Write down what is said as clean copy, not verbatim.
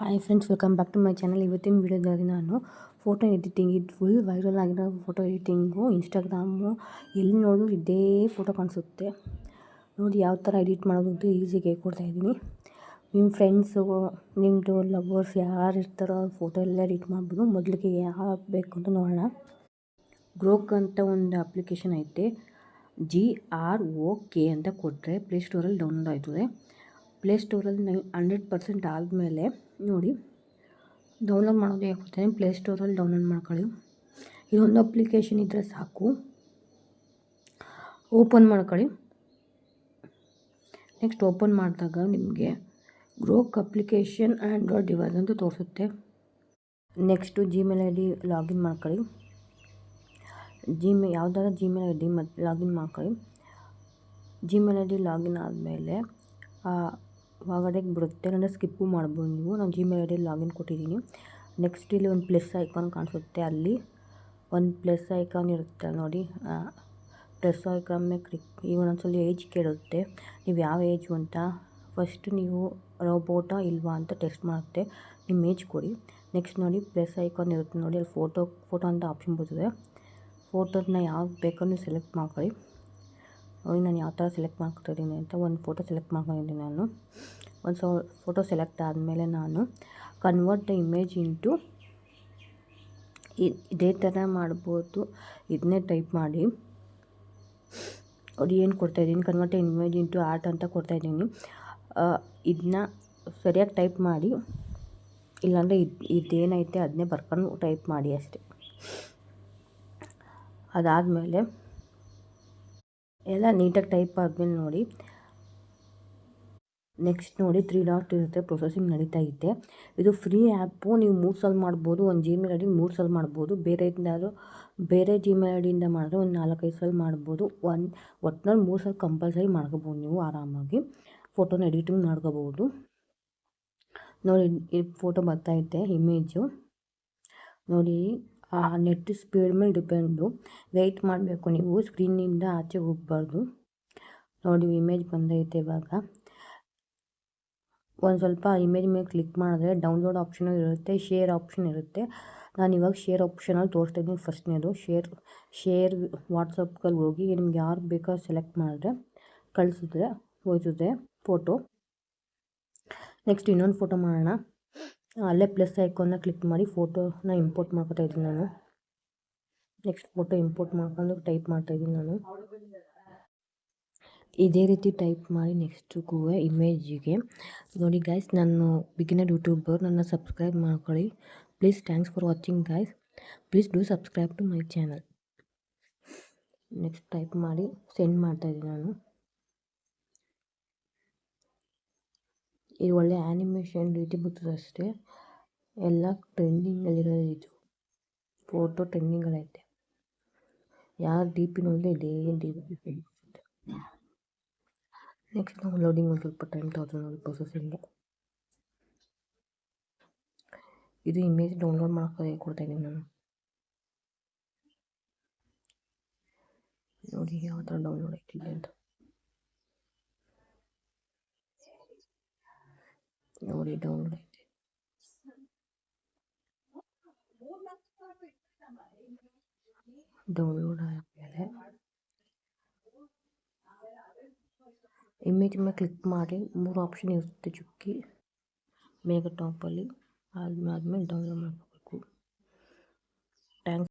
Hi friends, welcome back to my channel. ಇವತ್ತಿನ ವೀಡಿಯೋದಲ್ಲಿ ನಾನು ಫೋಟೋ ಎಡಿಟಿಂಗ್, ಇದು ಫುಲ್ ವೈರಲ್ ಆಗಿರೋ ಫೋಟೋ ಎಡಿಟಿಂಗು. ಇನ್ಸ್ಟಾಗ್ರಾಮು ಎಲ್ಲಿ ನೋಡಿದ್ರು ಇದೇ ಫೋಟೋ ಕಾಣಿಸುತ್ತೆ. ನೋಡಿ ಯಾವ ಥರ ಎಡಿಟ್ ಮಾಡೋದು ಅಂತ ಈಸಿಯಾಗಿ ಹೇಳ್ಕೊಡ್ತಾಯಿದ್ದೀನಿ. ನಿಮ್ಮ ಫ್ರೆಂಡ್ಸು, ನಿಮ್ಮದು ಲವರ್ಸ್ ಯಾರು ಇರ್ತಾರೋ ಫೋಟೋ ಎಲ್ಲ ಎಡಿಟ್ ಮಾಡ್ಬೋದು. ಮೊದಲಿಗೆ ಯಾವ ಬೇಕು ಅಂತ ನೋಡೋಣ. ಗ್ರೋಕ್ ಅಂತ ಒಂದು ಅಪ್ಲಿಕೇಶನ್ ಐತೆ. GROK ಅಂತ ಕೊಟ್ಟರೆ ಪ್ಲೇಸ್ಟೋರಲ್ಲಿ ಡೌನ್ಲೋಡ್ ಆಯ್ತದೆ. ಪ್ಲೇಸ್ಟೋರಲ್ಲಿ 100% ಆದಮೇಲೆ ನೋಡಿ ಡೌನ್ಲೋಡ್ ಮಾಡೋದು ಹೇಳ್ಕೊಡ್ತೇನೆ. ಪ್ಲೇಸ್ಟೋರಲ್ಲಿ ಡೌನ್ಲೋಡ್ ಮಾಡ್ಕೊಳ್ಳಿ. ಇದೊಂದು ಅಪ್ಲಿಕೇಶನ್ ಇದ್ದರೆ ಸಾಕು. ಓಪನ್ ಮಾಡ್ಕೊಳ್ಳಿ. ನೆಕ್ಸ್ಟ್ ಓಪನ್ ಮಾಡಿದಾಗ ನಿಮಗೆ ಗ್ರೋಕ್ ಅಪ್ಲಿಕೇಶನ್ ಆ್ಯಂಡ್ರಾಯ್ಡ್ ಡಿವೈಸ್ ಅಂತ ತೋರಿಸುತ್ತೆ. ನೆಕ್ಸ್ಟು ಜಿಮೇಲ್ ID ಲಾಗಿನ್ ಮಾಡ್ಕೊಳ್ಳಿ. ಯಾವುದಾದ್ರೂ ಜಿಮೇಲ್ ID ಮತ್ತು ಲಾಗಿನ್ ಮಾಡ್ಕೊಳ್ಳಿ. ಜಿಮೇಲ್ ID ಲಾಗಿನ್ ಆದಮೇಲೆ ಹೊರಗಡೆಗೆ ಬಿಡುತ್ತೆ. ನಾನು ಸ್ಕಿಪ್ಪು ಮಾಡ್ಬೋದು ನೀವು. ನಾನು ಜಿಮೇಲ್ ID ಲಾಗಿನ್ ಕೊಟ್ಟಿದ್ದೀನಿ. ನೆಕ್ಸ್ಟ್ ಇಲ್ಲಿ ಒಂದು ಪ್ಲಸ್ ಐಕಾನ್ ಕಾಣಿಸುತ್ತೆ. ಅಲ್ಲಿ ಒಂದು ಪ್ಲಸ್ ಐಕಾನ್ ಇರುತ್ತೆ ನೋಡಿ. ಪ್ಲಸ್ ಐಕಾನ್ ಮೇಲೆ ಕ್ಲಿಕ್. ಈಗ ಒಂದೊಂದ್ಸಲ ಏಜ್ ಕೇಳುತ್ತೆ, ನೀವು ಯಾವ ಏಜು ಅಂತ. ಫಸ್ಟ್ ನೀವು ರೋಬೋಟಾ ಇಲ್ವಾ ಅಂತ ಟೆಸ್ಟ್ ಮಾಡುತ್ತೆ. ನಿಮ್ಮ ಏಜ್ ಕೊಡಿ. ನೆಕ್ಸ್ಟ್ ನೋಡಿ ಪ್ಲಸ್ ಐಕಾನ್ ಇರುತ್ತೆ ನೋಡಿ, ಅಲ್ಲಿ ಫೋಟೋ ಅಂತ ಆಪ್ಷನ್ ಬರ್ತದೆ. ಫೋಟೋದನ್ನ ಯಾವ್ದು ಬೇಕೋ ನೀವು ಸೆಲೆಕ್ಟ್ ಮಾಡ್ಕೊಳ್ಳಿ. ನೋಡಿ ನಾನು ಯಾವ ಥರ ಸೆಲೆಕ್ಟ್ ಮಾಡ್ಕೊತಿದ್ದೀನಿ ಅಂತ. ಒಂದು ಫೋಟೋ ಸೆಲೆಕ್ಟ್ ಮಾಡ್ಕೊಂಡಿದ್ದೀನಿ ನಾನು. ಫೋಟೋ ಸೆಲೆಕ್ಟ್ ಆದಮೇಲೆ ನಾನು ಕನ್ವರ್ಟ್ ದ ಇಮೇಜ್ ಇಂಟು ಇದೇ ಥರ ಮಾಡ್ಬೋದು. ಇದನ್ನೇ ಟೈಪ್ ಮಾಡಿ ನೋಡಿ ಏನು ಕೊಡ್ತಾಯಿದ್ದೀನಿ. Convert the image into art ಅಂತ ಕೊಡ್ತಾಯಿದ್ದೀನಿ. ಇದನ್ನ ಸರಿಯಾಗಿ ಟೈಪ್ ಮಾಡಿ, ಇಲ್ಲಾಂದರೆ ಇದೇನೈತೆ ಅದನ್ನೇ ಬರ್ಕೊಂಡು ಟೈಪ್ ಮಾಡಿ ಅಷ್ಟೆ. ಅದಾದಮೇಲೆ ಎಲ್ಲ ನೀಟಾಗಿ ಟೈಪ್ ಆದಮೇಲೆ ನೋಡಿ, ನೆಕ್ಸ್ಟ್ ನೋಡಿ 3 ಡಾಟ್ ಇರುತ್ತೆ, ಪ್ರೊಸೆಸಿಂಗ್ ನಡೀತಾ ಇದೆ. ಇದು ಫ್ರೀ ಆ್ಯಪು. ನೀವು 3 ಸಲ ಮಾಡ್ಬೋದು. ಒಂದು ಜಿಮೇಲ್ ID 3 ಸಲ ಮಾಡ್ಬೋದು. ಬೇರೆ ಜಿಮೇಲ್ IDಯಿಂದ ಮಾಡಿದ್ರೆ ಒಂದು 4-5 ಸಲ ಮಾಡ್ಬೋದು. ಒಟ್ನಲ್ಲಿ 3 ಸಲ ಕಂಪಲ್ಸರಿ ಮಾಡ್ಕೋಬೋದು. ನೀವು ಆರಾಮಾಗಿ ಫೋಟೋನ ಎಡಿಟಿಂಗ್ ಮಾಡ್ಕೋಬೋದು. ನೋಡಿ ಈ ಫೋಟೋ ಬರ್ತಾಯಿದೆ ಇಮೇಜು. ನೋಡಿ ನೆಟ್ ಸ್ಪೀಡ್ ಮೇಲೆ ಡಿಪೆಂಡು. ವೆಯ್ಟ್ ಮಾಡಬೇಕು ನೀವು, ಸ್ಕ್ರೀನಿಂದ ಆಚೆ ಹೋಗಬಾರ್ದು. ನೋಡಿ ಇಮೇಜ್ ಬಂದೈತೆ. ಇವಾಗ ಒಂದು ಸ್ವಲ್ಪ ಇಮೇಜ್ ಮೇಲೆ ಕ್ಲಿಕ್ ಮಾಡಿದ್ರೆ ಡೌನ್ಲೋಡ್ ಆಪ್ಷನು ಇರುತ್ತೆ, ಶೇರ್ ಆಪ್ಷನ್ ಇರುತ್ತೆ. ನಾನು ಇವಾಗ ಶೇರ್ ಆಪ್ಷನಲ್ಲಿ ತೋರಿಸ್ತಾ ಇದ್ದೀನಿ. ಫಸ್ಟ್ನೇದು ಶೇರ್ ವಾಟ್ಸಪ್ಗಲ್ಲಿ ಹೋಗಿ ನಿಮ್ಗೆ ಯಾರು ಬೇಕೋ ಸೆಲೆಕ್ಟ್ ಮಾಡಿದ್ರೆ ಕಳಿಸಿದ್ರೆ ಹೋಯ್ತದೆ ಫೋಟೋ. ನೆಕ್ಸ್ಟ್ ಇನ್ನೊಂದು ಫೋಟೋ ಮಾಡೋಣ. ಅಲ್ಲೇ ಪ್ಲಸ್ ಐಕಾನ್ನ ಕ್ಲಿಕ್ ಮಾಡಿ ಫೋಟೋನ ಇಂಪೋರ್ಟ್ ಮಾಡ್ಕೊತಾ ಇದ್ದೀನಿ ನಾನು. ನೆಕ್ಸ್ಟ್ ಫೋಟೋ ಇಂಪೋರ್ಟ್ ಮಾಡ್ಕೊಂಡು ಟೈಪ್ ಮಾಡ್ತಾಯಿದ್ದೀನಿ ನಾನು. ಇದೇ ರೀತಿ ಟೈಪ್ ಮಾಡಿ ನೆಕ್ಸ್ಟಿಗೂ ಇಮೇಜಿಗೆ ನೋಡಿ ಗೈಸ್. ನಾನು ಬಿಗಿನರ್ ಯೂಟ್ಯೂಬರ್, ನನ್ನ ಸಬ್ಸ್ಕ್ರೈಬ್ ಮಾಡ್ಕೊಳ್ಳಿ please. Thanks for watching guys. Please do subscribe to my channel. Next type ಮಾಡಿ ಸೆಂಡ್ ಮಾಡ್ತಾಯಿದ್ದೀನಿ ನಾನು. ಇದು ಒಳ್ಳೆ ಆ್ಯನಿಮೇಷನ್ ರೀತಿ ಬರ್ತದೆ ಅಷ್ಟೇ. ಎಲ್ಲ ಟ್ರೆಂಡಿಂಗಲ್ಲಿರೋದು. ಇದು ಫೋಟೋ ಟ್ರೆಂಡಿಂಗಲ್ಲೈತೆ. ಯಾರು ಡಿ ಪಿ ನೋಡಿದ್ರೆ ಇದೇ ಡಿ ಪಿ. ನೆಕ್ಸ್ಟ್ ನಾವು ಲೋಡಿಂಗ್ ಒಂದು ಸ್ವಲ್ಪ ಟೈಮ್ ತಗೊಳ್ತೀವಿ ನೋಡಿ ಪ್ರೊಸೆಸಿಂಗ್ಗೆ. ಇದು ಇಮೇಜ್ ಡೌನ್ಲೋಡ್ ಮಾಡ್ಕೊಂಡು ಕೊಡ್ತಾಯಿದ್ದೀನಿ ನಾನು. ನೋಡಿ ಯಾವ ಥರ ಡೌನ್ಲೋಡ್ ಆಗ್ತಿದೆ ಅಂತ. ನೋಡಿ ಡೌನ್ಲೋಡ್ ಆಯ್ತು. ಡೌನ್ಲೋಡ್ ಆದಮೇಲೆ ಇಮೇಜ್ ಮೇಲೆ ಕ್ಲಿಕ್ ಮಾಡಿ 3 ಆಪ್ಷನ್ ಇರುತ್ತೆ ಚುಕ್ಕಿ ಮೇಗ ಟಾಪಲ್ಲಿ. ಆದಮೇಲೆ ಡೌನ್ಲೋಡ್ ಮಾಡಬೇಕು.